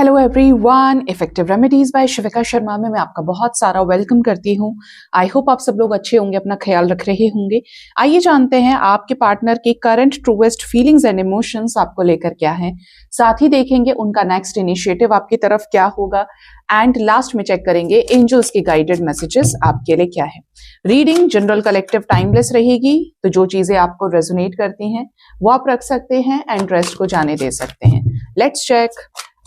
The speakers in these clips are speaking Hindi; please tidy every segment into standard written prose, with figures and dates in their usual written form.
Hello everyone, effective remedies by Shivika Sharma में मैं आपका बहुत सारा वेलकम करती हूँ। आई होप आप सब लोग अच्छे होंगे, अपना ख्याल रख रहे होंगे। आइए जानते हैं आपके पार्टनर की current truest feelings and emotions आपको लेकर क्या है। साथ ही देखेंगे उनका नेक्स्ट इनिशिएटिव आपकी तरफ क्या होगा एंड लास्ट में चेक करेंगे एंजल्स की गाइडेड मैसेजेस आपके लिए क्या है। रीडिंग जनरल कलेक्टिव टाइमलेस रहेगी, तो जो चीजें आपको रेजोनेट करती हैं वो आप रख सकते हैं एंड रेस्ट को जाने दे सकते हैं। लेट्स चेक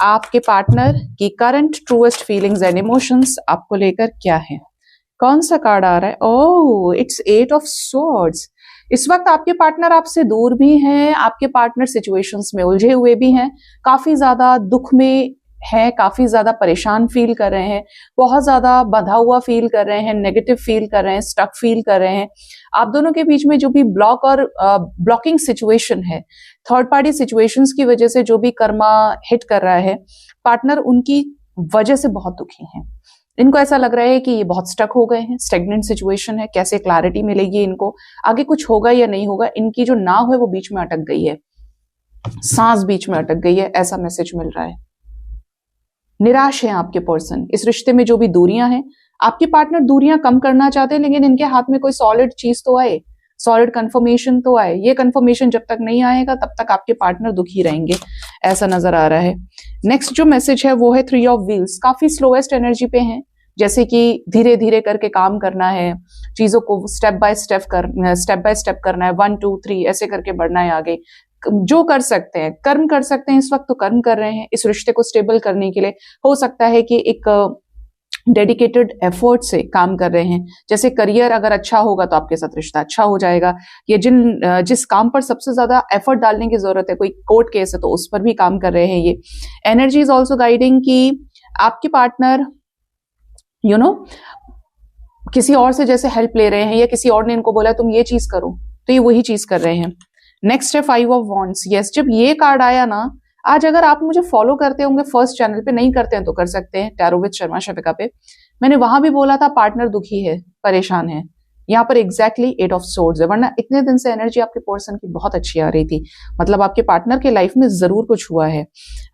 आपके पार्टनर की current truest feelings and emotions आपको लेकर क्या है। कौन सा कार्ड आ रहा है? ओह, इट्स 8 ऑफ स्वॉर्ड्स। इस वक्त आपके पार्टनर आपसे दूर भी हैं, आपके पार्टनर सिचुएशंस में उलझे हुए भी हैं, काफी ज्यादा दुख में है, काफी ज्यादा परेशान फील कर रहे हैं, बहुत ज्यादा बंधा हुआ फील कर रहे हैं, नेगेटिव फील कर रहे हैं, स्टक फील कर रहे हैं। आप दोनों के बीच में जो भी ब्लॉक और ब्लॉकिंग सिचुएशन है, थर्ड पार्टी सिचुएशंस की वजह से जो भी कर्मा हिट कर रहा है, पार्टनर उनकी वजह से बहुत दुखी हैं। इनको ऐसा लग रहा है कि ये बहुत स्टक हो गए हैं, स्टेगनेंट सिचुएशन है, कैसे क्लैरिटी मिलेगी इनको, आगे कुछ होगा या नहीं होगा, इनकी जो ना हो वो बीच में अटक गई है, सांस बीच में अटक गई है, ऐसा मैसेज मिल रहा है। निराश है आपके पर्सन, इस रिश्ते में जो भी दूरियां हैं, आपके पार्टनर दूरियां कम करना चाहते हैं, लेकिन इनके हाथ में कोई सॉलिड चीज तो आए, सॉलिड कंफर्मेशन तो आए। ये कंफर्मेशन जब तक नहीं आएगा तब तक आपके पार्टनर दुखी रहेंगे, ऐसा नजर आ रहा है। नेक्स्ट जो मैसेज है वो है 3 ऑफ व्हील्स। काफी स्लोएस्ट एनर्जी पे हैं, जैसे कि धीरे धीरे करके काम करना है, चीजों को स्टेप बाय स्टेप करना है, 1 2 3 ऐसे करके बढ़ना है आगे। जो कर सकते हैं, कर्म कर सकते हैं इस वक्त तो कर्म कर रहे हैं इस रिश्ते को स्टेबल करने के लिए। हो सकता है कि एक डेडिकेटेड एफर्ट से काम कर रहे हैं, जैसे करियर अगर अच्छा होगा तो आपके साथ रिश्ता अच्छा हो जाएगा, या जिस काम पर सबसे ज्यादा एफर्ट डालने की जरूरत है, कोई कोर्ट केस है तो उस पर भी काम कर रहे हैं। ये एनर्जी इज ऑल्सो गाइडिंग कि आपके पार्टनर किसी और से जैसे हेल्प ले रहे हैं, या किसी और ने इनको बोला तुम ये चीज करो तो ये वही चीज कर रहे हैं। नेक्स्ट है 5 ऑफ वॉन्ड्स। यस, जब ये कार्ड आया ना, आज अगर आप मुझे फॉलो करते होंगे फर्स्ट चैनल पे, नहीं करते हैं तो कर सकते हैं, टैरो विद शर्मा शिविका पे, मैंने वहां भी बोला था पार्टनर दुखी है, परेशान है। यहाँ पर एग्जैक्टली 8 ऑफ सोर्ड्स है, वरना इतने दिन से एनर्जी आपके पर्सन की बहुत अच्छी आ रही थी, मतलब आपके पार्टनर के लाइफ में जरूर कुछ हुआ है।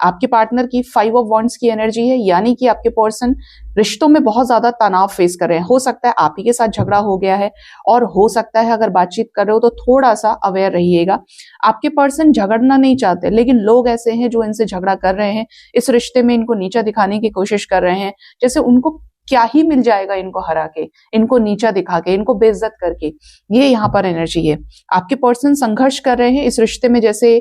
आपके पार्टनर की 5 ऑफ वॉन्ड्स की एनर्जी है, यानी कि आपके पर्सन रिश्तों में बहुत ज्यादा तनाव फेस कर रहे हैं। हो सकता है आप ही के साथ झगड़ा हो गया है, और हो सकता है अगर बातचीत कर रहे हो तो थोड़ा सा अवेयर रहिएगा। आपके पर्सन झगड़ना नहीं चाहते, लेकिन लोग ऐसे हैं जो इनसे झगड़ा कर रहे हैं, इस रिश्ते में इनको नीचा दिखाने की कोशिश कर रहे हैं, जैसे उनको क्या ही मिल जाएगा इनको हरा के, इनको नीचा दिखा के, इनको बेइज्जत करके। ये यहाँ पर एनर्जी है। आपके पर्सन संघर्ष कर रहे हैं इस रिश्ते में, जैसे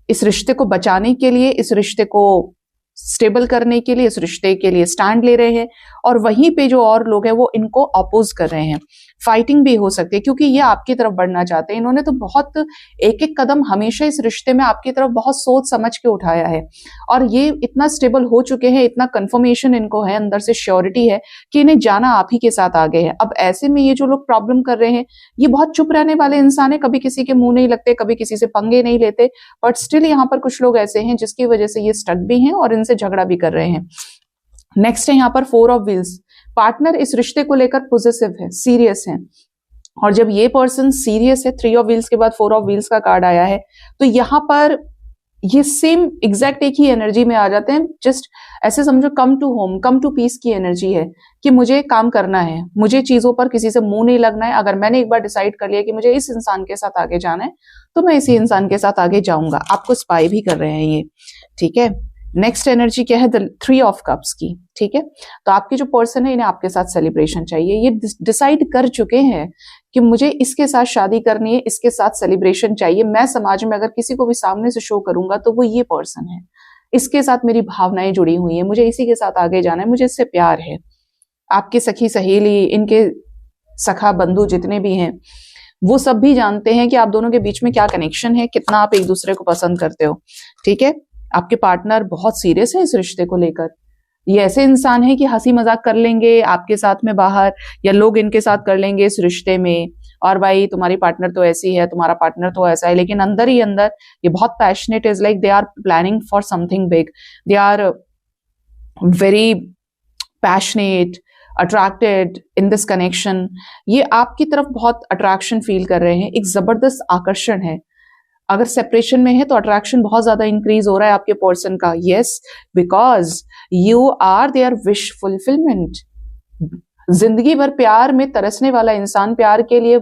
इस रिश्ते को बचाने के लिए, इस रिश्ते को स्टेबल करने के लिए, इस रिश्ते के लिए स्टैंड ले रहे हैं, और वहीं पे जो और लोग हैं वो इनको अपोज कर रहे हैं। फाइटिंग भी हो सकती है, क्योंकि ये आपकी तरफ बढ़ना चाहते हैं। इन्होंने तो बहुत एक एक कदम हमेशा इस रिश्ते में आपकी तरफ बहुत सोच समझ के उठाया है, और ये इतना स्टेबल हो चुके हैं, इतना कंफर्मेशन इनको है, अंदर से श्योरिटी है कि इन्हें जाना आप ही के साथ आगे है। अब ऐसे में ये जो लोग प्रॉब्लम कर रहे हैं, ये बहुत चुप रहने वाले इंसान है, कभी किसी के मुंह नहीं लगते, कभी किसी से पंगे नहीं लेते, बट स्टिल यहाँ पर कुछ लोग ऐसे हैं जिसकी वजह से ये स्टक भी हैं और इनसे झगड़ा भी कर रहे हैं। नेक्स्ट है यहाँ पर 4 ऑफ व्हील्स। पार्टनर इस रिश्ते को लेकर पॉजिटिव है, सीरियस है, और जब ये पर्सन सीरियस है, 3 ऑफ व्हील्स के बाद 4 ऑफ व्हील्स का कार्ड आया है, तो यहाँ पर ये सेम एग्जैक्ट एक ही एनर्जी में आ जाते हैं। जस्ट ऐसे समझो come to home, come to peace की एनर्जी है कि मुझे काम करना है, मुझे चीजों पर किसी से मुंह नहीं लगना है। अगर मैंने एक बार डिसाइड कर लिया कि मुझे इस इंसान के साथ आगे जाना है, तो मैं इसी इंसान के साथ आगे जाऊंगा। आपको स्पाई भी कर रहे हैं ये, ठीक है। नेक्स्ट एनर्जी क्या है? 3 ऑफ कप्स की, ठीक है। तो आपके जो पर्सन है, इन्हें आपके साथ सेलिब्रेशन चाहिए। ये डिसाइड कर चुके हैं कि मुझे इसके साथ शादी करनी है, इसके साथ सेलिब्रेशन चाहिए। मैं समाज में अगर किसी को भी सामने से शो करूंगा तो वो ये पर्सन है, इसके साथ मेरी भावनाएं जुड़ी हुई हैं, मुझे इसी के साथ आगे जाना है, मुझे इससे प्यार है। आपके सखी सहेली, इनके सखा बंधु जितने भी हैं, वो सब भी जानते हैं कि आप दोनों के बीच में क्या कनेक्शन है, कितना आप एक दूसरे को पसंद करते हो, ठीक है। आपके पार्टनर बहुत सीरियस है इस रिश्ते को लेकर। ये ऐसे इंसान है कि हंसी मजाक कर लेंगे आपके साथ में बाहर, या लोग इनके साथ कर लेंगे इस रिश्ते में, और भाई तुम्हारी पार्टनर तो ऐसी है, तुम्हारा पार्टनर तो ऐसा है, लेकिन अंदर ही अंदर ये बहुत passionate, is like they are planning for something big, they are very passionate, attracted in this connection. ये आपकी तरफ बहुत अट्रैक्शन फील कर रहे हैं, एक जबरदस्त आकर्षण है। अगर सेपरेशन में है तो अट्रैक्शन बहुत ज्यादा इंक्रीज हो रहा है आपके पर्सन का, yes, because you are their wish fulfilment. जिंदगी भर प्यार में तरसने वाला इंसान, प्यार के लिए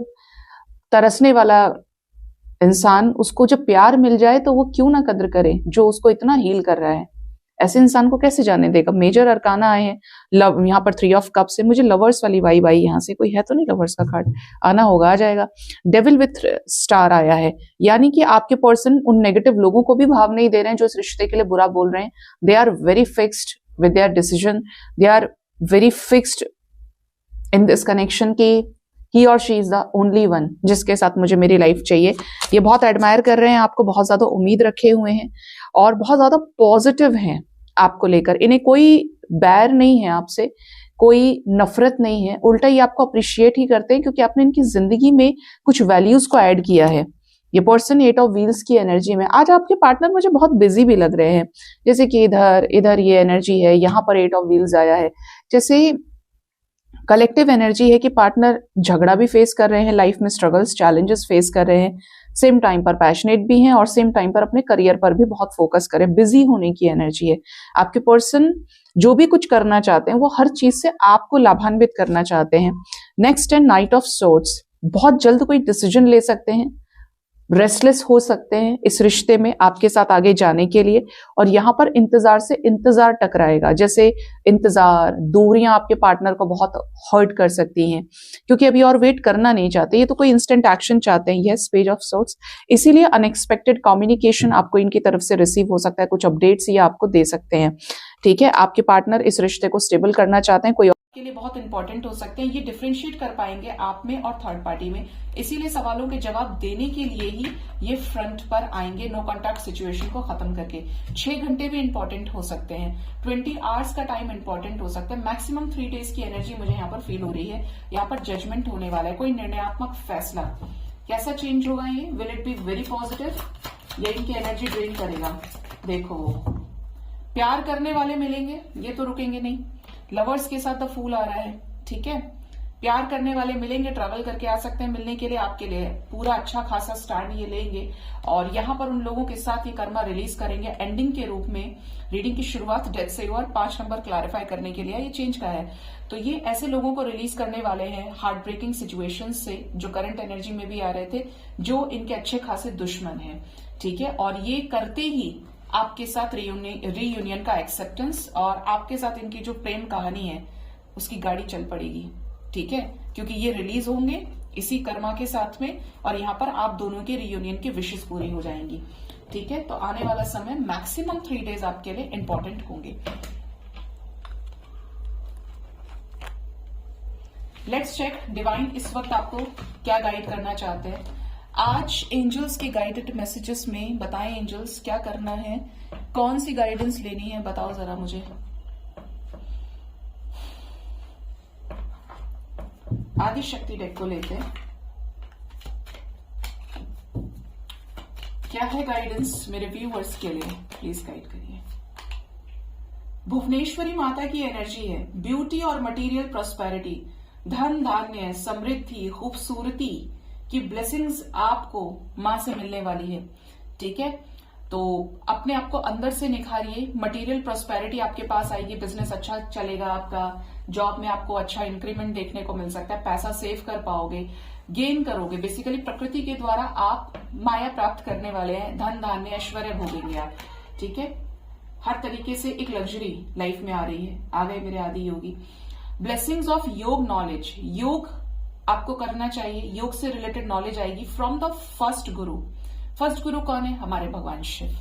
तरसने वाला इंसान, उसको जब प्यार मिल जाए तो वो क्यों ना कद्र करे जो उसको इतना हील कर रहा है। ऐसे इंसान को कैसे जाने देगा। मेजर अरकाना आए हैं, लव, यहाँ पर 3 ऑफ कप्स है, मुझे लवर्स वाली वाइब आई यहाँ से। कोई है तो नहीं लवर्स का कार्ड? आना होगा, आ जाएगा। डेविल विथ स्टार आया है, यानी कि आपके पर्सन उन नेगेटिव लोगों को भी भाव नहीं दे रहे हैं जो इस रिश्ते के लिए बुरा बोल रहे हैं। They are very fixed with their decision, they are very fixed in this connection की ही और she is the only one जिसके साथ मुझे मेरी लाइफ चाहिए। ये बहुत एडमायर कर रहे हैं आपको, बहुत ज्यादा उम्मीद रखे हुए हैं और बहुत ज्यादा पॉजिटिव हैं आपको लेकर। इन्हें कोई बैर नहीं है आपसे, कोई नफरत नहीं है, उल्टा ये आपको अप्रिशिएट ही करते हैं क्योंकि आपने इनकी जिंदगी में कुछ वैल्यूज को ऐड किया है। ये पर्सन 8 ऑफ व्हील्स की एनर्जी में, आज आपके पार्टनर मुझे बहुत बिजी भी लग रहे हैं, जैसे कि इधर ये एनर्जी है, यहाँ पर 8 ऑफ व्हील्स आया है, जैसे कलेक्टिव एनर्जी है कि पार्टनर झगड़ा भी फेस कर रहे हैं लाइफ में, स्ट्रगल्स चैलेंजेस फेस कर रहे हैं, सेम टाइम पर पैशनेट भी हैं और सेम टाइम पर अपने करियर पर भी बहुत फोकस करें। बिजी होने की एनर्जी है। आपके पर्सन जो भी कुछ करना चाहते हैं वो हर चीज से आपको लाभान्वित करना चाहते हैं। नेक्स्ट है नाइट ऑफ सोर्ड्स, बहुत जल्द कोई डिसीजन ले सकते हैं, रेस्टलेस हो सकते हैं इस रिश्ते में आपके साथ आगे जाने के लिए। और यहाँ पर इंतजार से इंतजार टकराएगा, जैसे इंतजार, दूरियां आपके पार्टनर को बहुत हर्ट कर सकती हैं क्योंकि अभी और वेट करना नहीं चाहते, ये तो कोई इंस्टेंट एक्शन चाहते हैं। यस, पेज ऑफ सोर्ड्स, इसीलिए अनएक्सपेक्टेड कम्युनिकेशन आपको इनकी तरफ से रिसीव हो सकता है, कुछ अपडेट्स ये आपको दे सकते हैं। ठीक है, आपके पार्टनर इस रिश्ते को स्टेबल करना चाहते हैं, कोई के लिए बहुत इंपॉर्टेंट हो सकते हैं। ये डिफरेंशिएट कर पाएंगे आप में और थर्ड पार्टी में, इसीलिए सवालों के जवाब देने के लिए ही ये फ्रंट पर आएंगे, नो कॉन्टैक्ट सिचुएशन को खत्म करके। 6 घंटे भी इंपॉर्टेंट हो सकते हैं, 20 आवर्स का टाइम इंपॉर्टेंट हो सकता है, मैक्सिमम 3 डेज की एनर्जी मुझे यहाँ पर फील हो रही है। यहाँ पर जजमेंट होने वाला है, कोई निर्णयात्मक फैसला। कैसा चेंज होगा ये? Will it be very positive या इनकी एनर्जी ड्रेन करेगा? देखो, प्यार करने वाले मिलेंगे, ये तो रुकेंगे नहीं। लवर्स के साथ द फूल आ रहा है, ठीक है। प्यार करने वाले मिलेंगे, ट्रैवल करके आ सकते हैं मिलने के लिए, आपके लिए पूरा अच्छा खासा स्टैंड ये लेंगे और यहाँ पर उन लोगों के साथ ये कर्मा रिलीज करेंगे एंडिंग के रूप में। रीडिंग की शुरुआत डेथ से हुआ, 5 नंबर क्लैरिफाई करने के लिए ये चेंज का है। तो ये ऐसे लोगों को रिलीज करने वाले हैं हार्ट ब्रेकिंग सिचुएशन से जो करंट एनर्जी में भी आ रहे थे, जो इनके अच्छे खासे दुश्मन है, ठीक है। और ये करते ही आपके साथ रीयूनियन का एक्सेप्टेंस और आपके साथ इनकी जो प्रेम कहानी है उसकी गाड़ी चल पड़ेगी, ठीक है, क्योंकि ये रिलीज होंगे इसी कर्मा के साथ में और यहाँ पर आप दोनों के रीयूनियन की विशेष पूरी हो जाएंगी, ठीक है। तो आने वाला समय मैक्सिमम 3 डेज आपके लिए इंपॉर्टेंट होंगे। लेट्स चेक डिवाइन इस वक्त आपको क्या गाइड करना चाहते हैं। आज एंजल्स के गाइडेड मैसेजेस में बताएं एंजल्स क्या करना है, कौन सी गाइडेंस लेनी है, बताओ जरा मुझे। आदि शक्ति डेक को लेते हैं, क्या है गाइडेंस मेरे व्यूअर्स के लिए, प्लीज गाइड करिए। भुवनेश्वरी माता की एनर्जी है, ब्यूटी और मटेरियल प्रॉस्पेरिटी, धन धान्य, समृद्धि, खूबसूरती की ब्लेसिंग्स आपको मां से मिलने वाली है, ठीक है। तो अपने आप को अंदर से निखारिए, मटेरियल प्रॉस्पेरिटी आपके पास आएगी, बिजनेस अच्छा चलेगा आपका, जॉब में आपको अच्छा इंक्रीमेंट देखने को मिल सकता है, पैसा सेव कर पाओगे, गेन करोगे। बेसिकली प्रकृति के द्वारा आप माया प्राप्त करने वाले हैं, धन धान्य ऐश्वर्य भोगेंगे आप, ठीक है। हर तरीके से एक लग्जरी लाइफ में आ रही है। आ गए मेरे आदि योगी। ब्लेसिंग्स ऑफ योग नॉलेज, योग आपको करना चाहिए, योग से रिलेटेड नॉलेज आएगी from the first Guru. First गुरु कौन है? हमारे भगवान शिव,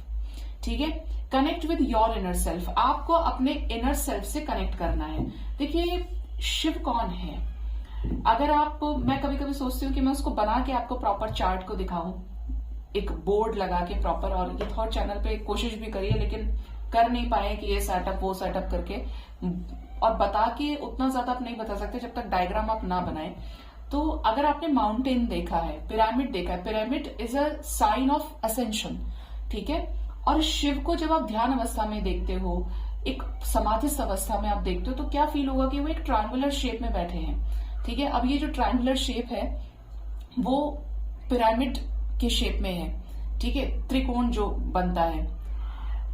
ठीक है। Connect with your inner self, आपको अपने इनर सेल्फ से कनेक्ट करना है। देखिए शिव कौन है, अगर आप, मैं कभी कभी सोचती हूँ कि मैं उसको बना के आपको प्रॉपर चार्ट को दिखाऊं, एक बोर्ड लगा के प्रॉपर, और ये थॉट चैनल पे कोशिश भी करिए लेकिन कर नहीं पाए कि ये सेटअप वो सेटअप करके, और बता के उतना ज्यादा आप नहीं बता सकते जब तक डायग्राम आप ना बनाए। तो अगर आपने माउंटेन देखा है, पिरामिड देखा है, pyramid is a sign of ascension, ठीक है। और शिव को जब आप ध्यान अवस्था में देखते हो, एक समाधिस्थ अवस्था में आप देखते हो, तो क्या फील होगा कि वो एक ट्रायंगुलर शेप में बैठे हैं, ठीक है। अब ये जो ट्रायंगुलर शेप है वो पिरामिड के शेप में है, ठीक है, त्रिकोण जो बनता है।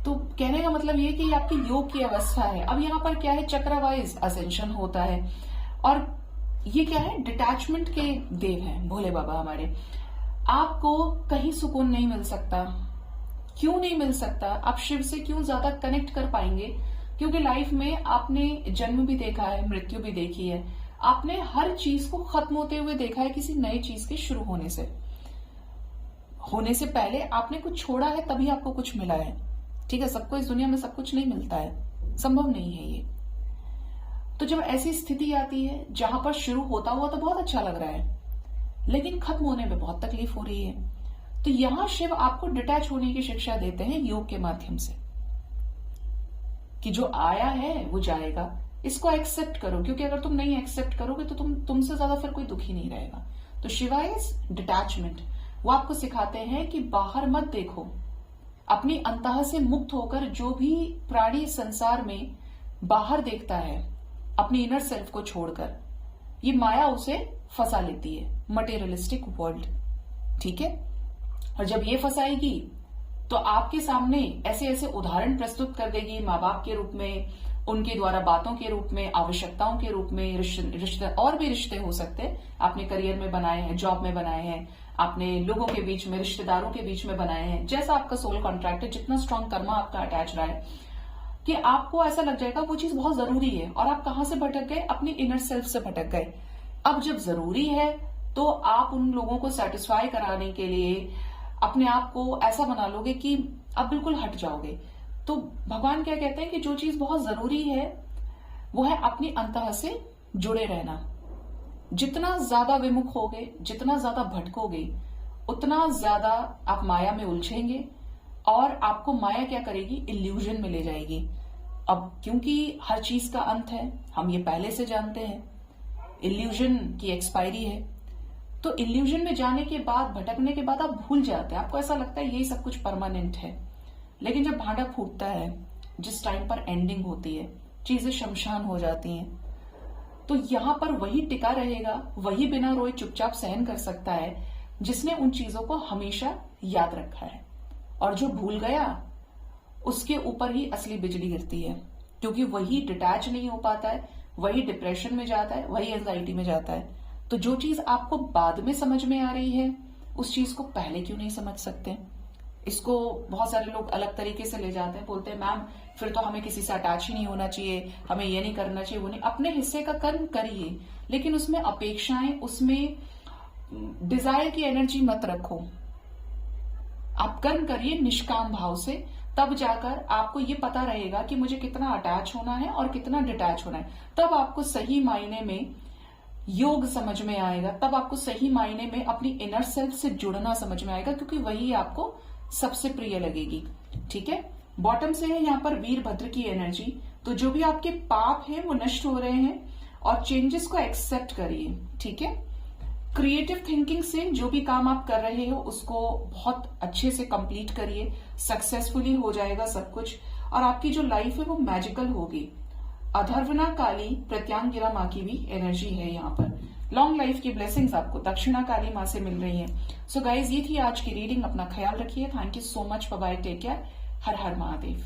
तो कहने का मतलब ये कि ये आपकी योग की अवस्था है। अब यहाँ पर क्या है, चक्रवाइज असेंशन होता है, और ये क्या है, डिटैचमेंट के देव हैं भोले बाबा हमारे। आपको कहीं सुकून नहीं मिल सकता। क्यों नहीं मिल सकता? आप शिव से क्यों ज्यादा कनेक्ट कर पाएंगे? क्योंकि लाइफ में आपने जन्म भी देखा है, मृत्यु भी देखी है, आपने हर चीज को खत्म होते हुए देखा है किसी नई चीज के शुरू होने से पहले आपने कुछ छोड़ा है, तभी आपको कुछ मिला है। ठीक है, सबको इस दुनिया में सब कुछ नहीं मिलता है, संभव नहीं है ये। तो जब ऐसी स्थिति आती है जहां पर शुरू होता हुआ तो बहुत अच्छा लग रहा है, लेकिन खत्म होने में बहुत तकलीफ हो रही है, तो यहां शिव आपको डिटैच होने की शिक्षा देते हैं योग के माध्यम से, कि जो आया है वो जाएगा, इसको एक्सेप्ट करो। क्योंकि अगर तुम नहीं एक्सेप्ट करोगे तो तुमसे ज्यादा फिर कोई दुखी नहीं रहेगा। तो शिवा इज डिटैचमेंट। वो आपको सिखाते हैं कि बाहर मत देखो, अपनी अंतः से मुक्त होकर जो भी प्राणी संसार में बाहर देखता है, अपनी इनर सेल्फ को छोड़कर, ये माया उसे फंसा लेती है, मटेरियलिस्टिक वर्ल्ड। ठीक है, और जब ये फंसाएगी तो आपके सामने ऐसे ऐसे उदाहरण प्रस्तुत कर देगी, माँ बाप के रूप में, उनके द्वारा बातों के रूप में, आवश्यकताओं के रूप में, रिश्ते और भी रिश्ते हो सकते हैं आपने करियर में बनाए हैं, जॉब में बनाए हैं, आपने लोगों के बीच में, रिश्तेदारों के बीच में बनाए हैं। जैसा आपका सोल कॉन्ट्रैक्ट है, जितना स्ट्रांग कर्मा आपका अटैच रहा है, कि आपको ऐसा लग जाएगा वो चीज बहुत जरूरी है, और आप कहां से भटक गए, अपनी इनर सेल्फ से भटक गए। अब जब जरूरी है तो आप उन लोगों को सेटिस्फाई कराने के लिए अपने आप को ऐसा बना लोगे कि आप बिल्कुल हट जाओगे। तो भगवान क्या कहते हैं कि जो चीज बहुत जरूरी है वो है अपनी अंतः से जुड़े रहना। जितना ज्यादा विमुख होगे, जितना ज्यादा भटकोगे, उतना ज्यादा आप माया में उलझेंगे, और आपको माया क्या करेगी, इल्यूजन में ले जाएगी। अब क्योंकि हर चीज का अंत है, हम ये पहले से जानते हैं, इल्यूजन की एक्सपायरी है। तो इल्यूजन में जाने के बाद, भटकने के बाद आप भूल जाते हैं, आपको ऐसा लगता है यही सब कुछ परमानेंट है। लेकिन जब भांडा फूटता है, जिस टाइम पर एंडिंग होती है, चीजें शमशान हो जाती हैं, तो यहां पर वही टिका रहेगा, वही बिना रोए चुपचाप सहन कर सकता है जिसने उन चीजों को हमेशा याद रखा है। और जो भूल गया उसके ऊपर ही असली बिजली गिरती है, क्योंकि वही डिटैच नहीं हो पाता है, वही डिप्रेशन में जाता है, वही एंजाइटी में जाता है। तो जो चीज आपको बाद में समझ में आ रही है, उस चीज को पहले क्यों नहीं समझ सकते? इसको बहुत सारे लोग अलग तरीके से ले जाते हैं, बोलते हैं मैम फिर तो हमें किसी से अटैच ही नहीं होना चाहिए, हमें ये नहीं करना चाहिए, वो नहीं। अपने हिस्से का कर्म करिए, लेकिन उसमें अपेक्षाएं, उसमें डिजायर की एनर्जी मत रखो। आप कर्म करिए निष्काम भाव से, तब जाकर आपको ये पता रहेगा कि मुझे कितना अटैच होना है और कितना डिटैच होना है। तब आपको सही मायने में योग समझ में आएगा, तब आपको सही मायने में अपनी इनर सेल्फ से जुड़ना समझ में आएगा, क्योंकि वही आपको सबसे प्रिय लगेगी। ठीक है, बॉटम से है यहाँ पर वीरभद्र की एनर्जी। तो जो भी आपके पाप हैं वो नष्ट हो रहे हैं, और चेंजेस को एक्सेप्ट करिए। ठीक है, क्रिएटिव थिंकिंग से जो भी काम आप कर रहे हो उसको बहुत अच्छे से कंप्लीट करिए, सक्सेसफुली हो जाएगा सब कुछ, और आपकी जो लाइफ है वो मैजिकल होगी। अधर्वना काली प्रत्यांगिरा माँ की भी एनर्जी है यहाँ पर। लॉन्ग लाइफ की ब्लेसिंग्स आपको दक्षिणा काली माँ से मिल रही है। सो गाइज, ये थी आज की रीडिंग। अपना ख्याल रखिए। Thank you so much, bye bye, take care, Har Har Mahadev.